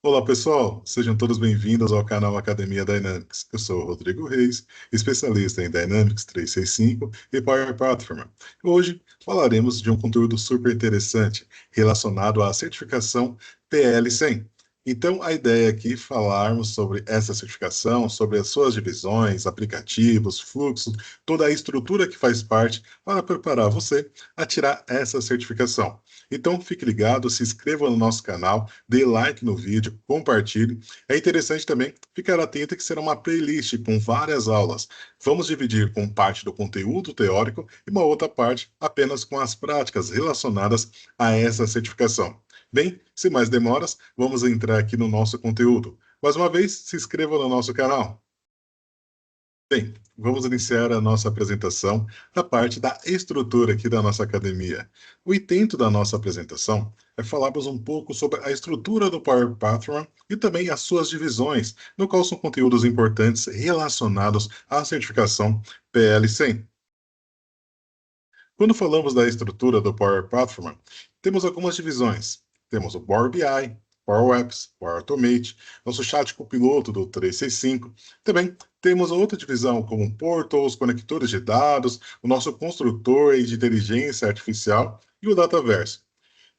Olá pessoal, sejam todos bem-vindos ao canal Academia Dynamics. Eu sou o Rodrigo Reis, especialista em Dynamics 365 e Power Platform. Hoje falaremos de um conteúdo super interessante relacionado à certificação PL100. Então, a ideia aqui é falarmos sobre essa certificação, sobre as suas divisões, aplicativos, fluxos, toda a estrutura que faz parte para preparar você a tirar essa certificação. Então, fique ligado, se inscreva no nosso canal, dê like no vídeo, compartilhe. É interessante também ficar atento que será uma playlist com várias aulas. Vamos dividir com parte do conteúdo teórico e uma outra parte apenas com as práticas relacionadas a essa certificação. Bem, sem mais demoras, vamos entrar aqui no nosso conteúdo. Mais uma vez, se inscreva no nosso canal. Bem, vamos iniciar a nossa apresentação na parte da estrutura aqui da nossa academia. O intento da nossa apresentação é falarmos um pouco sobre a estrutura do Power Platform e também as suas divisões, no qual são conteúdos importantes relacionados à certificação PL100. Quando falamos da estrutura do Power Platform, temos algumas divisões. Temos o Power BI, Power Apps, Power Automate, nosso chat copiloto do 365. Também temos outra divisão como Portals, conectores de dados, o nosso construtor de inteligência artificial e o Dataverse.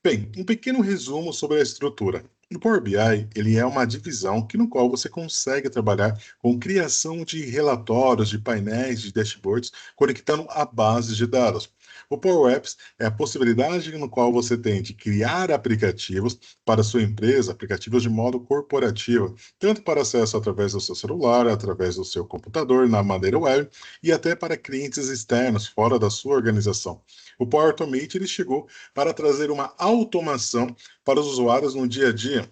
Bem, um pequeno resumo sobre a estrutura. No Power BI, ele é uma divisão no qual você consegue trabalhar com criação de relatórios, de painéis, de dashboards, conectando a bases de dados. O Power Apps é a possibilidade no qual você tem de criar aplicativos para a sua empresa, aplicativos de modo corporativo, tanto para acesso através do seu celular, através do seu computador, na maneira web, e até para clientes externos, fora da sua organização. O Power Automate ele chegou para trazer uma automação para os usuários no dia a dia,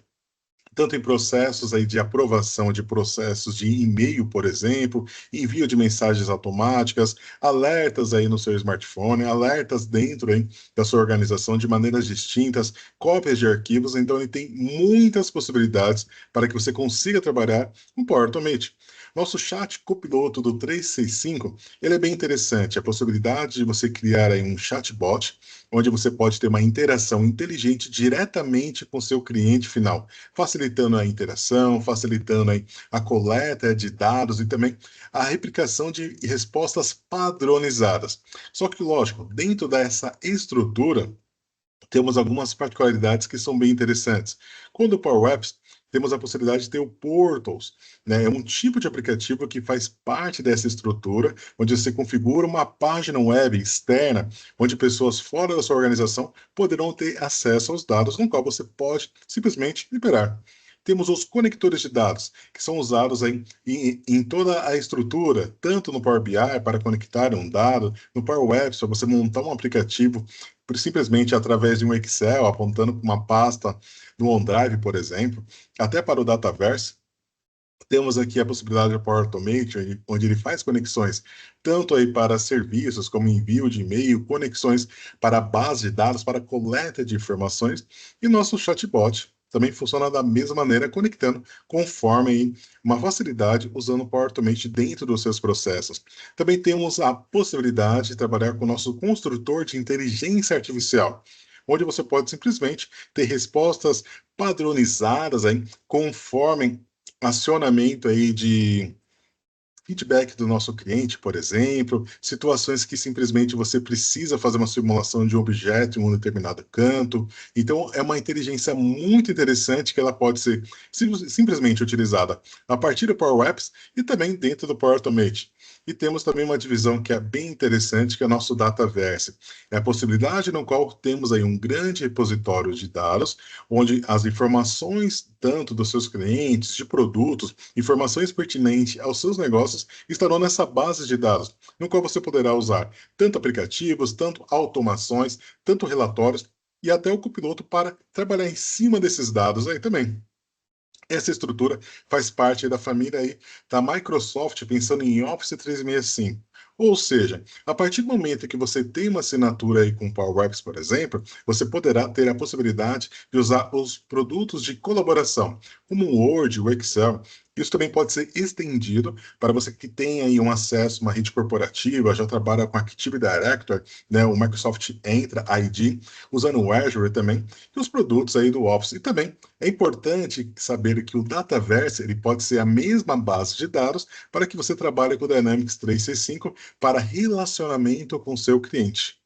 tanto em processos aí de aprovação de processos de e-mail, por exemplo, envio de mensagens automáticas, alertas aí no seu smartphone, alertas dentro aí da sua organização de maneiras distintas, cópias de arquivos, então ele tem muitas possibilidades para que você consiga trabalhar com Power Automate. Nosso chat copiloto do 365, ele é bem interessante, a possibilidade de você criar aí um chatbot, onde você pode ter uma interação inteligente diretamente com seu cliente final, facilitando a interação, facilitando aí a coleta de dados e também a replicação de respostas padronizadas. Só que, lógico, dentro dessa estrutura, temos algumas particularidades que são bem interessantes. Quando o Power Apps, temos a possibilidade de ter o Portals, né? É um tipo de aplicativo que faz parte dessa estrutura, onde você configura uma página web externa, onde pessoas fora da sua organização poderão ter acesso aos dados, no qual você pode simplesmente liberar. Temos os conectores de dados, que são usados em toda a estrutura, tanto no Power BI para conectar um dado, no Power Apps para você montar um aplicativo simplesmente através de um Excel, apontando para uma pasta no OneDrive, por exemplo, até para o Dataverse. Temos aqui a possibilidade do Power Automate, onde ele faz conexões tanto aí para serviços como envio de e-mail, conexões para base de dados, para coleta de informações, e nosso chatbot também funciona da mesma maneira, conectando conforme aí uma facilidade usando o Power Automate dentro dos seus processos. Também temos a possibilidade de trabalhar com o nosso construtor de inteligência artificial, onde você pode simplesmente ter respostas padronizadas aí, conforme acionamento aí de feedback do nosso cliente, por exemplo, situações que simplesmente você precisa fazer uma simulação de um objeto em um determinado canto. Então, é uma inteligência muito interessante que ela pode ser simplesmente utilizada a partir do Power Apps e também dentro do Power Automate. E temos também uma divisão que é bem interessante, que é o nosso Dataverse. É a possibilidade no qual temos aí um grande repositório de dados, onde as informações tanto dos seus clientes, de produtos, informações pertinentes aos seus negócios estarão nessa base de dados, no qual você poderá usar tanto aplicativos, tanto automações, tanto relatórios e até o copiloto para trabalhar em cima desses dados aí também. Essa estrutura faz parte da família aí da Microsoft, pensando em Office 365. Ou seja, a partir do momento que você tem uma assinatura aí com Power Apps, por exemplo, você poderá ter a possibilidade de usar os produtos de colaboração, como o Word, o Excel. Isso também pode ser estendido para você que tem aí um acesso, uma rede corporativa, já trabalha com Active Directory, né, o Microsoft Entra ID, usando o Azure também, e os produtos aí do Office. E também é importante saber que o Dataverse ele pode ser a mesma base de dados para que você trabalhe com o Dynamics 365 para relacionamento com seu cliente.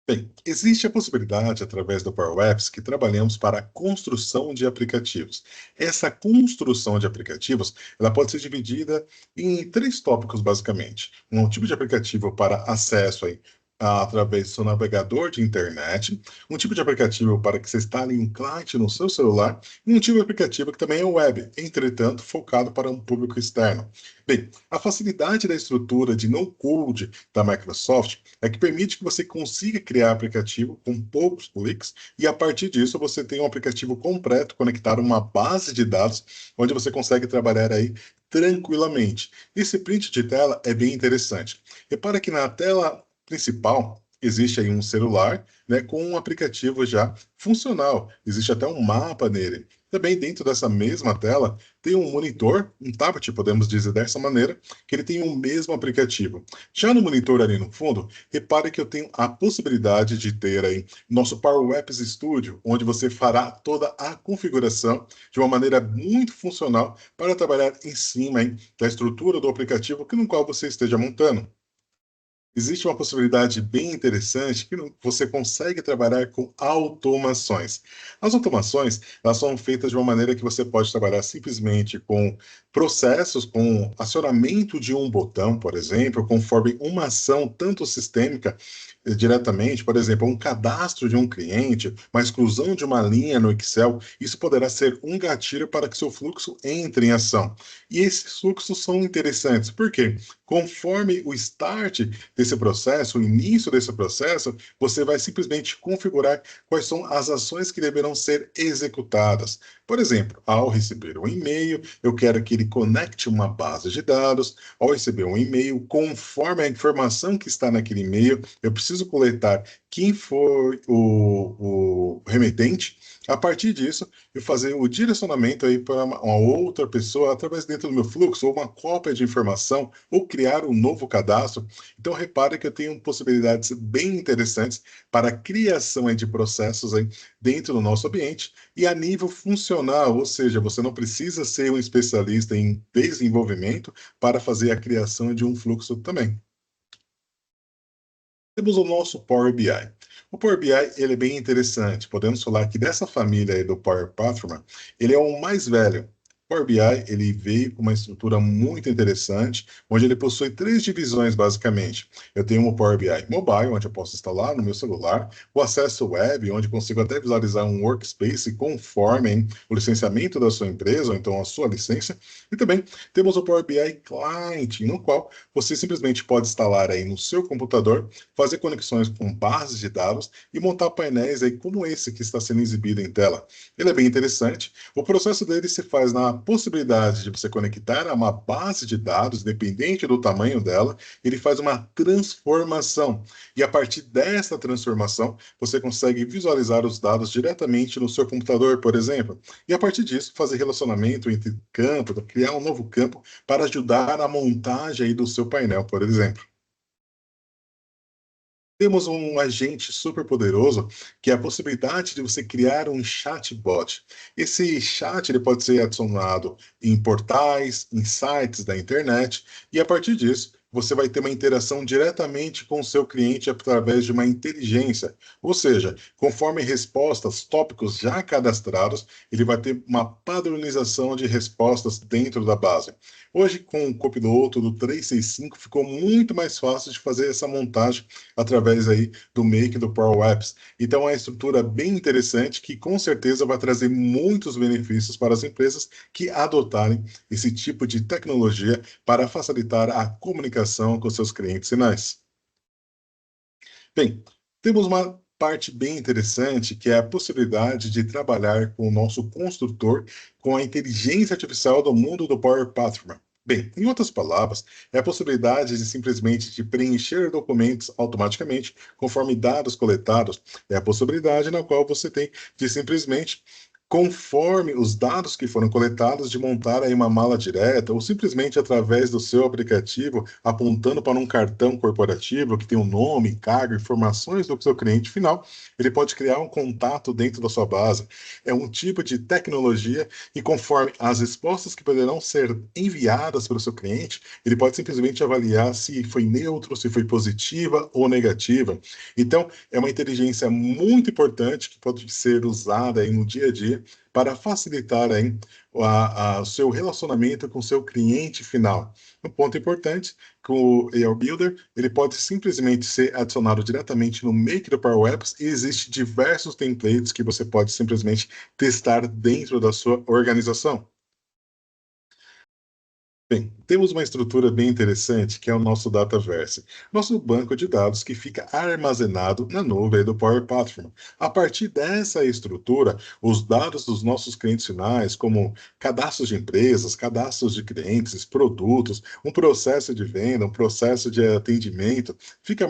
Bem, existe a possibilidade, através do Power Apps, que trabalhamos para a construção de aplicativos. Essa construção de aplicativos, ela pode ser dividida em três tópicos, basicamente. Um tipo de aplicativo para acesso aí, através do seu navegador de internet, um tipo de aplicativo para que você instale um cliente no seu celular, e um tipo de aplicativo que também é web, entretanto, focado para um público externo. Bem, a facilidade da estrutura de no-code da Microsoft é que permite que você consiga criar aplicativo com poucos cliques e a partir disso você tem um aplicativo completo conectado a uma base de dados onde você consegue trabalhar aí tranquilamente. Esse print de tela é bem interessante. Repara que na tela principal existe aí um celular, né, com um aplicativo já funcional. Existe até um mapa nele. Também dentro dessa mesma tela tem um monitor, um tablet, podemos dizer dessa maneira, que ele tem o mesmo aplicativo. Já no monitor ali no fundo, repare que eu tenho a possibilidade de ter aí nosso Power Apps Studio, onde você fará toda a configuração de uma maneira muito funcional para trabalhar em cima aí da estrutura do aplicativo que no qual você esteja montando. Existe uma possibilidade bem interessante que você consegue trabalhar com automações. As automações, elas são feitas de uma maneira que você pode trabalhar simplesmente com processos, com acionamento de um botão, por exemplo, conforme uma ação tanto sistêmica diretamente, por exemplo, um cadastro de um cliente, uma exclusão de uma linha no Excel, isso poderá ser um gatilho para que seu fluxo entre em ação. E esses fluxos são interessantes, por quê? Conforme o start desse processo, o início desse processo, você vai simplesmente configurar quais são as ações que deverão ser executadas. Por exemplo, ao receber um e-mail, eu quero que ele conecte uma base de dados. Ao receber um e-mail, conforme a informação que está naquele e-mail, eu preciso coletar quem foi o remetente. A partir disso, eu fazer o direcionamento aí para uma outra pessoa através dentro do meu fluxo, ou uma cópia de informação, ou criar um novo cadastro. Então, repare que eu tenho possibilidades bem interessantes para a criação aí de processos aí dentro do nosso ambiente e a nível funcional, ou seja, você não precisa ser um especialista em desenvolvimento para fazer a criação de um fluxo também. Temos o nosso Power BI. O Power BI ele é bem interessante. Podemos falar que dessa família aí do Power Platform, ele é o mais velho. O Power BI ele veio com uma estrutura muito interessante, onde ele possui três divisões basicamente. Eu tenho o Power BI Mobile, onde eu posso instalar no meu celular, o acesso web, onde consigo até visualizar um workspace conforme hein, o licenciamento da sua empresa, ou então a sua licença, e também temos o Power BI Client, no qual você simplesmente pode instalar aí no seu computador, fazer conexões com bases de dados e montar painéis aí como esse que está sendo exibido em tela. Ele é bem interessante. O processo dele se faz na possibilidade de você conectar a uma base de dados, independente do tamanho dela, ele faz uma transformação. E a partir dessa transformação, você consegue visualizar os dados diretamente no seu computador, por exemplo. E a partir disso, fazer relacionamento entre campos, criar um novo campo para ajudar a montagem aí do seu painel, por exemplo. Temos um agente super poderoso, que é a possibilidade de você criar um chatbot. Esse chat ele pode ser adicionado em portais, em sites da internet, e a partir disso, você vai ter uma interação diretamente com o seu cliente através de uma inteligência. Ou seja, conforme respostas, tópicos já cadastrados, ele vai ter uma padronização de respostas dentro da base. Hoje, com o copiloto do 365, ficou muito mais fácil de fazer essa montagem através aí do Make do Power Apps. Então, é uma estrutura bem interessante que com certeza vai trazer muitos benefícios para as empresas que adotarem esse tipo de tecnologia para facilitar a comunicação com seus clientes finais. Bem, temos uma parte bem interessante que é a possibilidade de trabalhar com o nosso construtor com a inteligência artificial do mundo do Power Platform. Bem, em outras palavras, é a possibilidade de simplesmente de preencher documentos automaticamente conforme dados coletados. É a possibilidade na qual você tem de simplesmente conforme os dados que foram coletados, de montar aí uma mala direta ou simplesmente através do seu aplicativo, apontando para um cartão corporativo que tem o nome, cargo, informações do seu cliente final, ele pode criar um contato dentro da sua base. É um tipo de tecnologia e conforme as respostas que poderão ser enviadas para o seu cliente, ele pode simplesmente avaliar se foi neutro, se foi positiva ou negativa. Então, é uma inteligência muito importante que pode ser usada aí no dia a dia para facilitar aí o seu relacionamento com o seu cliente final. Um ponto importante, que o AI Builder ele pode simplesmente ser adicionado diretamente no Make do Power Apps e existe diversos templates que você pode simplesmente testar dentro da sua organização. Bem, temos uma estrutura bem interessante que é o nosso Dataverse, nosso banco de dados que fica armazenado na nuvem do Power Platform. A partir dessa estrutura, os dados dos nossos clientes finais, como cadastros de empresas, cadastros de clientes, produtos, um processo de venda, um processo de atendimento, fica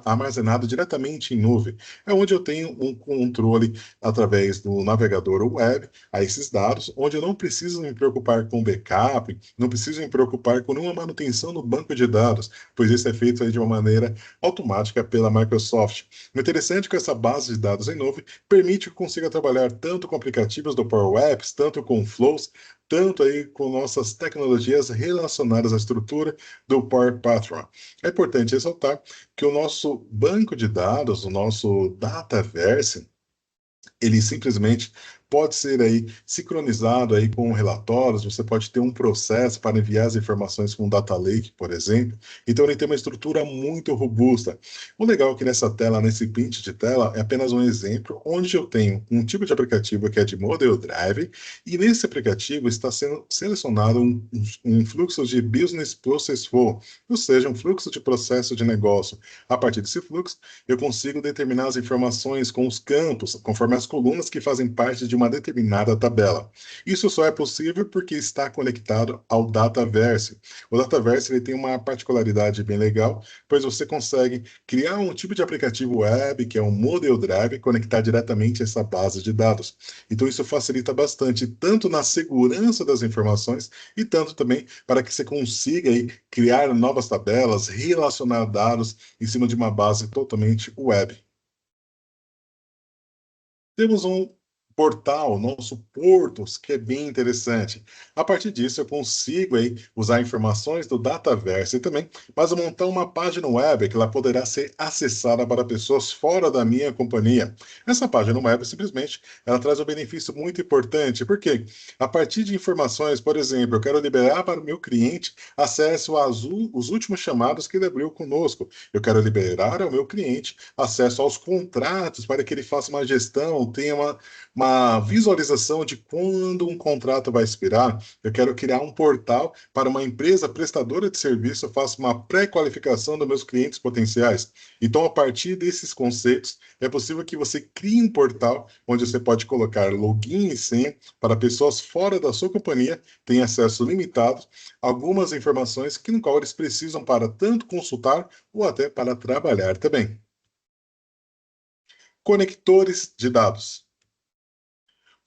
armazenado diretamente em nuvem. É onde eu tenho um controle através do navegador web a esses dados, onde eu não preciso me preocupar com backup, não preciso me preocupar com nenhuma manutenção no banco de dados, pois isso é feito aí de uma maneira automática pela Microsoft. O interessante é que essa base de dados em nuvem permite que eu consiga trabalhar tanto com aplicativos do Power Apps, tanto com flows, tanto aí com nossas tecnologias relacionadas à estrutura do Power Platform. É importante ressaltar que o nosso banco de dados, o nosso Dataverse, ele simplesmente pode ser aí sincronizado aí com relatórios, você pode ter um processo para enviar as informações com um data lake, por exemplo. Então ele tem uma estrutura muito robusta. O legal é que nessa tela, nesse print de tela, é apenas um exemplo onde eu tenho um tipo de aplicativo que é de Model Drive e nesse aplicativo está sendo selecionado um fluxo de Business Process Flow, ou seja, um fluxo de processo de negócio. A partir desse fluxo, eu consigo determinar as informações com os campos, conforme as colunas que fazem parte de uma determinada tabela. Isso só é possível porque está conectado ao Dataverse. O Dataverse ele tem uma particularidade bem legal, pois você consegue criar um tipo de aplicativo web, que é um Model Drive, e conectar diretamente a essa base de dados. Então isso facilita bastante, tanto na segurança das informações e tanto também para que você consiga aí, criar novas tabelas, relacionar dados em cima de uma base totalmente web. Temos um portal, nosso Portos, que é bem interessante. A partir disso, eu consigo aí usar informações do Dataverse também, mas montar uma página web que ela poderá ser acessada para pessoas fora da minha companhia. Essa página web, simplesmente, ela traz um benefício muito importante, porque a partir de informações, por exemplo, eu quero liberar para o meu cliente acesso os últimos chamados que ele abriu conosco. Eu quero liberar ao meu cliente acesso aos contratos para que ele faça uma gestão, tenha uma visualização de quando um contrato vai expirar. Eu quero criar um portal para uma empresa prestadora de serviço, eu faço uma pré-qualificação dos meus clientes potenciais. Então, a partir desses conceitos, é possível que você crie um portal onde você pode colocar login e senha para pessoas fora da sua companhia terem acesso limitado a algumas informações que no qual eles precisam para tanto consultar ou até para trabalhar também. Conectores de dados.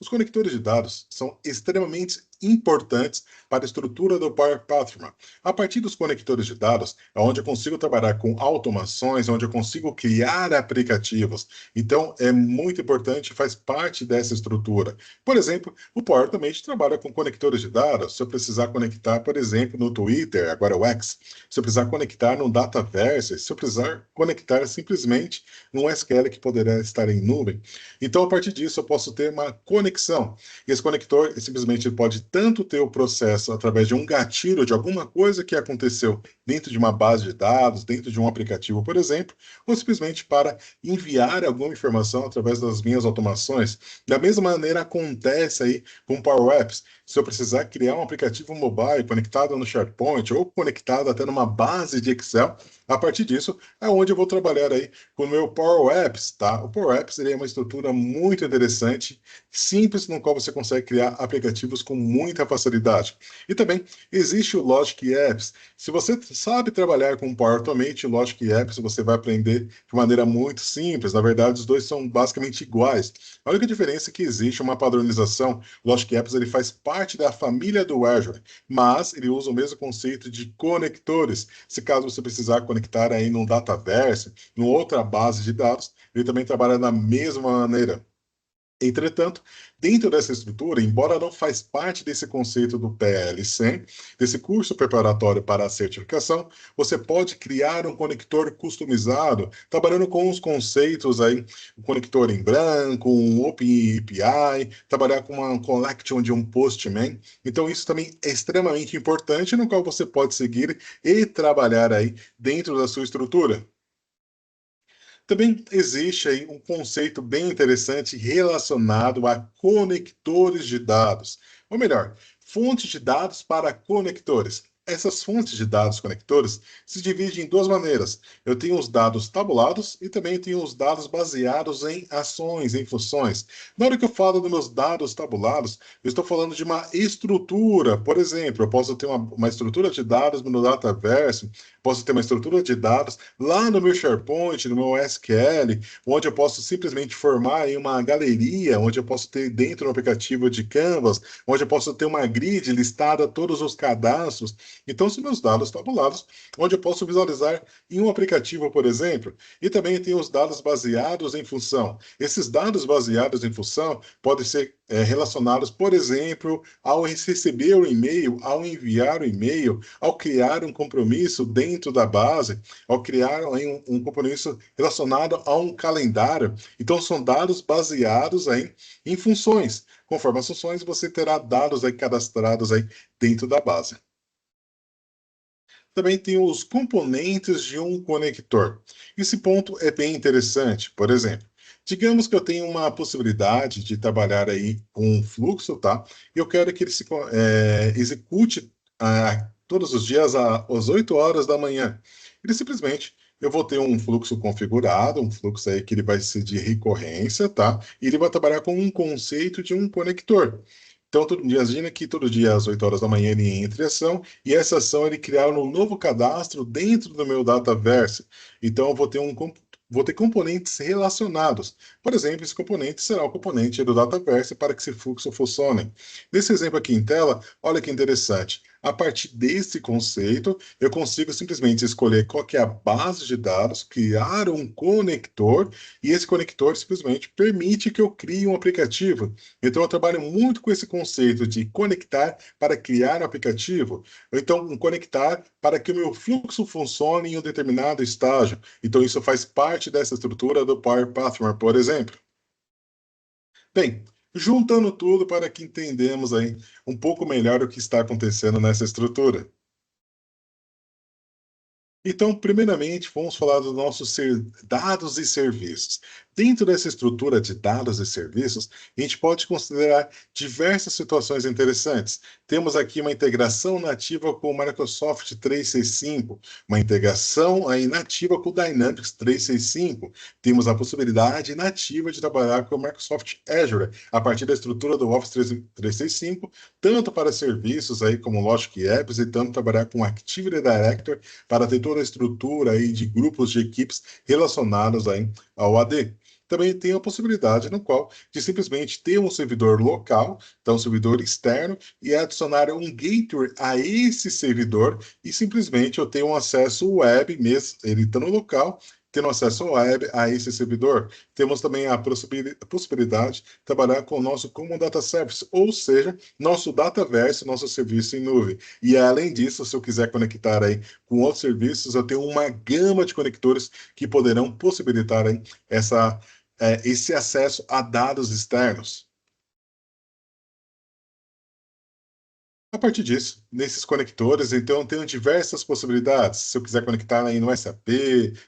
Os conectores de dados são extremamente importantes para a estrutura do Power Platform. A partir dos conectores de dados, é onde eu consigo trabalhar com automações, onde eu consigo criar aplicativos. Então, é muito importante, faz parte dessa estrutura. Por exemplo, o Power também trabalha com conectores de dados. Se eu precisar conectar, por exemplo, no Twitter, agora o X, se eu precisar conectar no Dataverse, se eu precisar conectar simplesmente no SQL que poderá estar em nuvem. Então, a partir disso, eu posso ter uma conexão. E esse conector simplesmente pode tanto ter o processo através de um gatilho de alguma coisa que aconteceu dentro de uma base de dados, dentro de um aplicativo, por exemplo, ou simplesmente para enviar alguma informação através das minhas automações. Da mesma maneira acontece aí com Power Apps. Se eu precisar criar um aplicativo mobile conectado no SharePoint ou conectado até numa base de Excel, a partir disso é onde eu vou trabalhar aí com o meu Power Apps, tá? O Power Apps ele é uma estrutura muito interessante, simples, no qual você consegue criar aplicativos com muita facilidade. E também existe o Logic Apps. Se você sabe trabalhar com Power Automate e Logic Apps, você vai aprender de maneira muito simples. Na verdade, os dois são basicamente iguais. A única diferença é que existe uma padronização. O Logic Apps ele faz parte da família do Azure, mas ele usa o mesmo conceito de conectores. Se caso você precisar conectar aí num Dataverse, numa outra base de dados, ele também trabalha da mesma maneira. Entretanto, dentro dessa estrutura, embora não faz parte desse conceito do PL100, desse curso preparatório para a certificação, você pode criar um conector customizado, trabalhando com os conceitos aí, um conector em branco, um Open API, trabalhar com uma collection de um Postman. Então, isso também é extremamente importante, no qual você pode seguir e trabalhar aí dentro da sua estrutura. Também existe aí um conceito bem interessante relacionado a conectores de dados, ou melhor, fontes de dados para conectores. Essas fontes de dados conectores se dividem em duas maneiras. Eu tenho os dados tabulados e também tenho os dados baseados em ações, em funções. Na hora que eu falo dos meus dados tabulados, eu estou falando de uma estrutura. Por exemplo, eu posso ter uma estrutura de dados no Dataverse, posso ter uma estrutura de dados lá no meu SharePoint, no meu SQL, onde eu posso simplesmente formar aí uma galeria, onde eu posso ter dentro do aplicativo de Canvas, onde eu posso ter uma grid listada todos os cadastros. Então, são meus dados tabulados, onde eu posso visualizar em um aplicativo, por exemplo, e também tem os dados baseados em função. Esses dados baseados em função podem ser relacionados, por exemplo, ao receber o e-mail, ao enviar o e-mail, ao criar um compromisso dentro da base, ao criar um compromisso relacionado a um calendário. Então, são dados baseados aí em funções. Conforme as funções, você terá dados aí cadastrados aí dentro da base. Também tem os componentes de um conector. Esse ponto é bem interessante. Por exemplo, digamos que eu tenho uma possibilidade de trabalhar aí com um fluxo, tá? E eu quero que ele se execute todos os dias às 8 horas da manhã. Ele simplesmente eu vou ter um fluxo configurado, um fluxo aí que ele vai ser de recorrência, tá? E ele vai trabalhar com um conceito de um conector. Então, todo dia, imagina que todo dia às 8 horas da manhã ele entra em ação, e essa ação ele criar um novo cadastro dentro do meu Dataverse. Então, eu vou ter componentes relacionados. Por exemplo, esse componente será o componente do Dataverse para que esse fluxo funcione. Nesse exemplo aqui em tela, olha que interessante. A partir desse conceito, eu consigo simplesmente escolher qual que é a base de dados, criar um conector, e esse conector simplesmente permite que eu crie um aplicativo. Então, eu trabalho muito com esse conceito de conectar para criar um aplicativo, ou então conectar para que o meu fluxo funcione em um determinado estágio. Então, isso faz parte dessa estrutura do Power Platform, por exemplo. Bem, juntando tudo para que entendamos aí um pouco melhor o que está acontecendo nessa estrutura. Então, primeiramente, vamos falar dos nossos dados e serviços. Dentro dessa estrutura de dados e serviços, a gente pode considerar diversas situações interessantes. Temos aqui uma integração nativa com o Microsoft 365, uma integração aí nativa com o Dynamics 365. Temos a possibilidade nativa de trabalhar com o Microsoft Azure, a partir da estrutura do Office 365, tanto para serviços aí como Logic Apps, e tanto trabalhar com Active Directory para ter toda a estrutura aí de grupos de equipes relacionados aí ao AD. Também tem a possibilidade no qual de simplesmente ter um servidor local, então um servidor externo, e adicionar um gateway a esse servidor e simplesmente eu tenho um acesso web mesmo, ele está no local, tendo acesso web a esse servidor. Temos também a possibilidade de trabalhar com o nosso Common Data Service, ou seja, nosso Dataverse, nosso serviço em nuvem. E além disso, se eu quiser conectar aí com outros serviços, eu tenho uma gama de conectores que poderão possibilitar aí esse acesso a dados externos. A partir disso, nesses conectores, então, eu tenho diversas possibilidades. Se eu quiser conectar aí no SAP,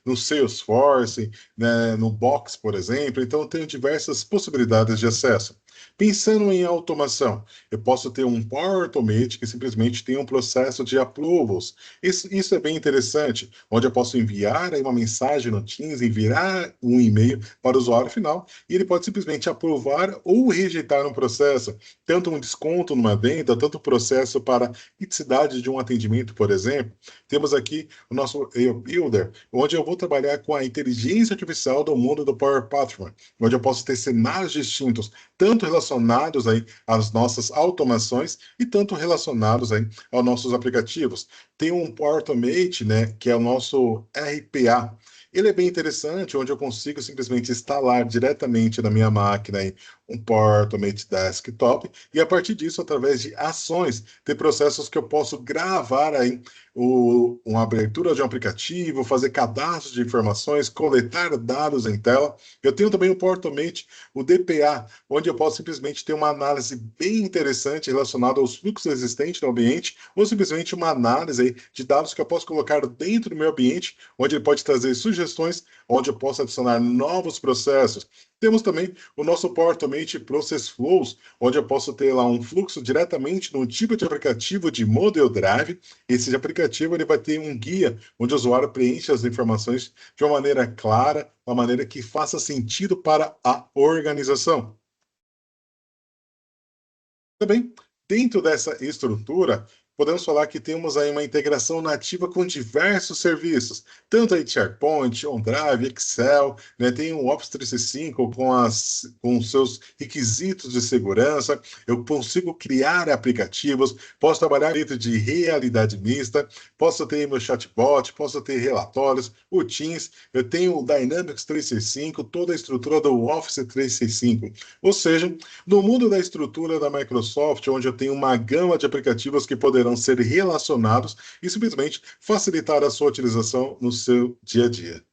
no Salesforce, né, no Box, por exemplo, então eu tenho diversas possibilidades de acesso. Pensando em automação, eu posso ter um Power Automate que simplesmente tem um processo de approvals. Isso é bem interessante, onde eu posso enviar aí uma mensagem no Teams, enviar um e-mail para o usuário final, e ele pode simplesmente aprovar ou rejeitar um processo, tanto um desconto numa venda, tanto o processo para criticidade de um atendimento, por exemplo. Temos aqui o nosso AI Builder, onde eu vou trabalhar com a inteligência artificial do mundo do Power Platform, onde eu posso ter cenários distintos, tanto relacionados aí às nossas automações e tanto relacionados aí aos nossos aplicativos. Tem um Power Automate, né, que é o nosso RPA. Ele é bem interessante, onde eu consigo simplesmente instalar diretamente na minha máquina aí, um Power Automate Desktop e a partir disso, através de ações, ter processos que eu posso gravar aí uma abertura de um aplicativo, fazer cadastro de informações, coletar dados em tela. Eu tenho também o Power Automate, o DPA, onde eu posso simplesmente ter uma análise bem interessante relacionada aos fluxos existentes no ambiente, ou simplesmente uma análise aí de dados que eu posso colocar dentro do meu ambiente, onde ele pode trazer sugestões, onde eu posso adicionar novos processos. Temos também o nosso Power Automate Process Flows, onde eu posso ter lá um fluxo diretamente no tipo de aplicativo de Model Drive. Esse aplicativo ele vai ter um guia onde o usuário preenche as informações de uma maneira clara, uma maneira que faça sentido para a organização. Também, dentro dessa estrutura, podemos falar que temos aí uma integração nativa com diversos serviços, tanto aí SharePoint, OneDrive, Excel, né, tem o Office 365 com os seus requisitos de segurança, eu consigo criar aplicativos, posso trabalhar dentro de realidade mista, posso ter meu chatbot, posso ter relatórios, o Teams, eu tenho o Dynamics 365, toda a estrutura do Office 365, ou seja, no mundo da estrutura da Microsoft, onde eu tenho uma gama de aplicativos que poderão ser relacionados e simplesmente facilitar a sua utilização no seu dia a dia.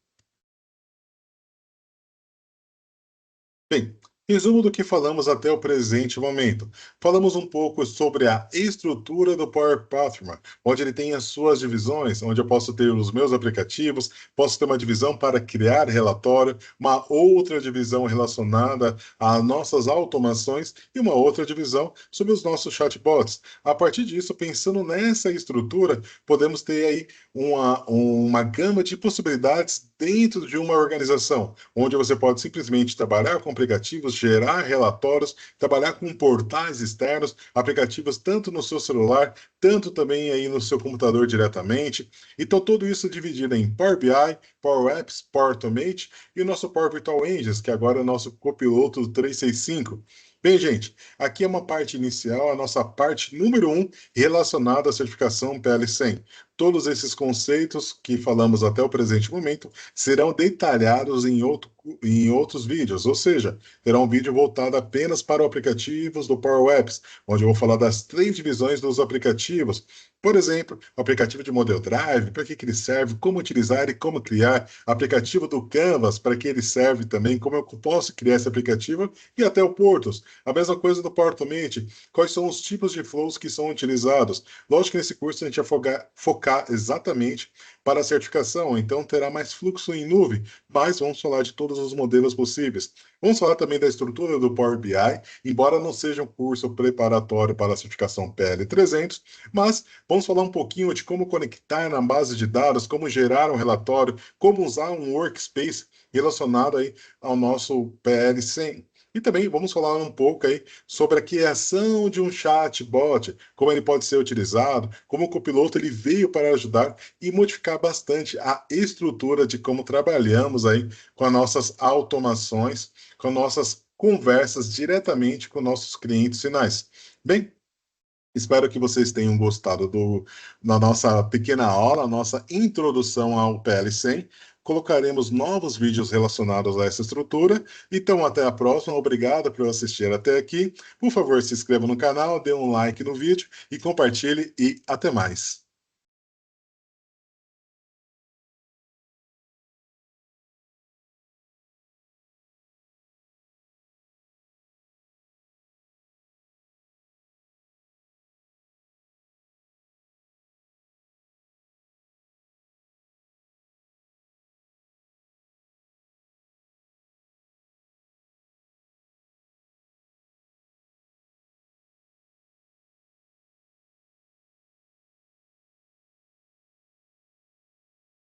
Bem, resumo do que falamos até o presente momento. Falamos um pouco sobre a estrutura do Power Platform, onde ele tem as suas divisões, onde eu posso ter os meus aplicativos, posso ter uma divisão para criar relatório, uma outra divisão relacionada às nossas automações e uma outra divisão sobre os nossos chatbots. A partir disso, pensando nessa estrutura, podemos ter aí uma gama de possibilidades dentro de uma organização, onde você pode simplesmente trabalhar com aplicativos, gerar relatórios, trabalhar com portais externos, aplicativos tanto no seu celular, tanto também aí no seu computador diretamente. Então, tudo isso dividido em Power BI, Power Apps, Power Automate e o nosso Power Virtual Engines, que agora é o nosso copiloto do 365. Bem, gente, aqui é uma parte inicial, a nossa parte número 1, relacionada à certificação PL100. Todos esses conceitos que falamos até o presente momento serão detalhados em outros vídeos, ou seja, terá um vídeo voltado apenas para os aplicativos do Power Apps, onde eu vou falar das 3 divisões dos aplicativos. Por exemplo, o aplicativo de Model Drive, para que ele serve, como utilizar e como criar, aplicativo do Canvas, para que ele serve também, como eu posso criar esse aplicativo, e até o Portos. A mesma coisa do Power Automate, quais são os tipos de flows que são utilizados. Lógico que nesse curso a gente vai focar exatamente para a certificação, então terá mais fluxo em nuvem, mas vamos falar de todos os modelos possíveis. Vamos falar também da estrutura do Power BI, embora não seja um curso preparatório para a certificação PL300, mas vamos falar um pouquinho de como conectar na base de dados, como gerar um relatório, como usar um workspace relacionado aí ao nosso PL100. E também vamos falar um pouco aí sobre a criação de um chatbot, como ele pode ser utilizado, como o copiloto ele veio para ajudar e modificar bastante a estrutura de como trabalhamos aí com as nossas automações, com nossas conversas diretamente com nossos clientes finais. Bem, espero que vocês tenham gostado da nossa pequena aula, nossa introdução ao PL100. Colocaremos novos vídeos relacionados a essa estrutura. Então, até a próxima. Obrigado por assistir até aqui. Por favor, se inscreva no canal, dê um like no vídeo e compartilhe. E até mais.